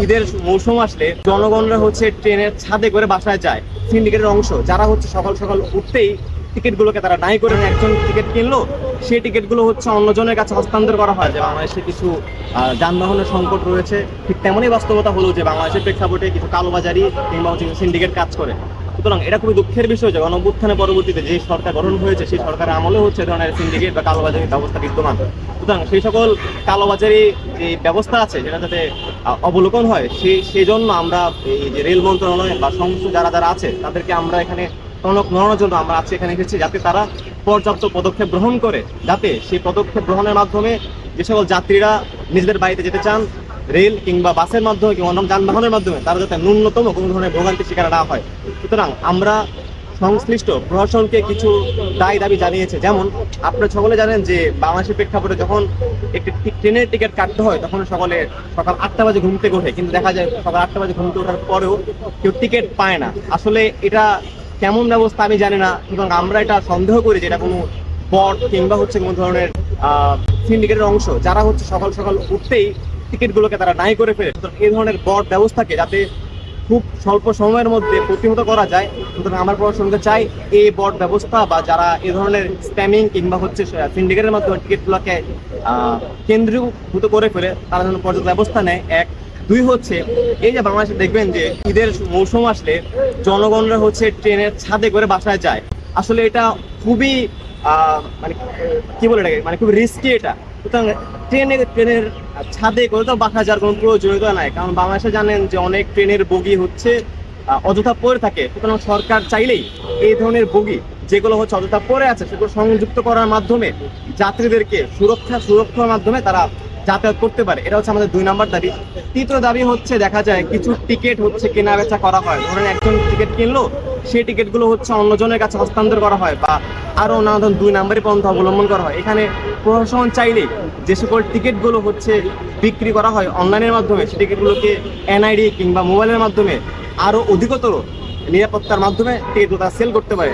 ঈদের মৌসুম আসলে জনগণরা ট্রেনের ছাদে করে বাসায় যায়। সিন্ডিকেটের অংশ যারা সকাল সকাল উঠতেই টিকিটগুলোকে তারা নাই করে একজন টিকিট কিনলো, সেই টিকিটগুলো অন্যজনের কাছে হস্তান্তর করা হয়। যে বাংলাদেশে কিছু যানবাহনের সংকট রয়েছে, ঠিক তেমনই বাস্তবতা হলো যে বাংলাদেশের প্রেক্ষাপটে কিছু কালোবাজারি কিংবা সিন্ডিকেট কাজ করে। সুতরাং এটা খুবই দুঃখের বিষয় যে গণঅভ্যুত্থানের পরবর্তীতে যে সরকার গঠন হয়েছে সেই সরকারের আমলে এ ধরনের সিন্ডিকেট বা কালোবাজারির ব্যবস্থা বিদ্যমান। সুতরাং সেই সকল কালোবাজারি যে ব্যবস্থা আছে যেটা যাতে অবলোকন হয়, সেই জন্য আমরা এই যে রেল মন্ত্রণালয় বা সংস্থ যারা যারা আছে তাদেরকে আমরা এখানে টনক নড়ানোর জন্য আমরা আজকে এখানে এসেছি, যাতে তারা পর্যাপ্ত পদক্ষেপ গ্রহণ করে, যাতে সেই পদক্ষেপ গ্রহণের মাধ্যমে যে সকল যাত্রীরা নিজেদের বাড়িতে যেতে চান রেল কিংবা বাসের মাধ্যমে কিংবা অন্য যানবাহনের মাধ্যমে, তারা যাতে ন্যূনতম কোনো ধরনের ভোগান্তির শিকার না হয়। সুতরাং আমরা সংশ্লিষ্ট প্রশাসনকে কিছু দাবি জানিয়েছে। যেমন আপনারা সকলে জানেন যে বাংলাদেশের প্রেক্ষাপটে যখন একটি ট্রেনের টিকিট কাটতে হয় তখন সকাল 8টা বাজে ঘুম থেকে ওঠে, কিন্তু দেখা যায় সকাল 8টা বাজে ঘুম থেকে ওঠার পরেও কেউ টিকিট পায় না। আসলে এটা কেমন ব্যবস্থা আমি জানি না। সুতরাং আমরা এটা সন্দেহ করি যে এটা কোনো বট কিংবা কোনো ধরনের সিন্ডিকেটের অংশ যারা সকাল সকাল উঠতেই টিকিটগুলোকে তারা নাই করে ফেলে। সুতরাং এই ধরনের বট ব্যবস্থাকে যাতে খুব স্বল্প সময়ের মধ্যে প্রতিহত করা যায়, সুতরাং আমার প্রশাসনকে চাই এই বট ব্যবস্থা বা যারা এই ধরনের স্প্যামিং কিংবা সিন্ডিকেটের মাধ্যমে টিকিটগুলোকে কেন্দ্রীভূত করে ফেলে তারা যেন পর্যাপ্ত ব্যবস্থা নেয়। এক দুই এই যে বাংলাদেশে দেখবেন যে ঈদের মৌসুম আসলে জনগণরা ট্রেনের ছাদে করে বাসায় যায়। আসলে এটা খুবই মানে কি বলে এটাকে, মানে খুব রিস্কি এটা। সুতরাং ট্রেনের ছাদে করে তো বাসা যাওয়ার কোনো প্রয়োজনীয়তা নাই, কারণ বাংলাদেশে জানেন যে অনেক ট্রেনের বগি অযথা পড়ে থাকে। সুতরাং সরকার চাইলেই এই ধরনের বগি যেগুলো অযথা পড়ে আছে সেগুলো সংযুক্ত করার মাধ্যমে যাত্রীদেরকে সুরক্ষার মাধ্যমে তারা যাতায়াত করতে পারে। এটা আমাদের 2 নম্বর দাবি। তৃতীয় দাবি দেখা যায় কিছু টিকিট কেনা বেচা করা হয়। ধরেন একজন টিকিট কিনলো, সেই টিকিটগুলো অন্যজনের কাছে হস্তান্তর করা হয় বা আরো নানা ধরনের 2 নম্বরই পন্থা অবলম্বন করা হয়। এখানে প্রশাসন চাইলেই যে সকল টিকিটগুলো বিক্রি করা হয় অনলাইনের মাধ্যমে, সেই টিকিটগুলোকে NID কিংবা মোবাইলের মাধ্যমে আরো অধিকতর নিরাপত্তার মাধ্যমে টিকিটগুলো সেল করতে পারে।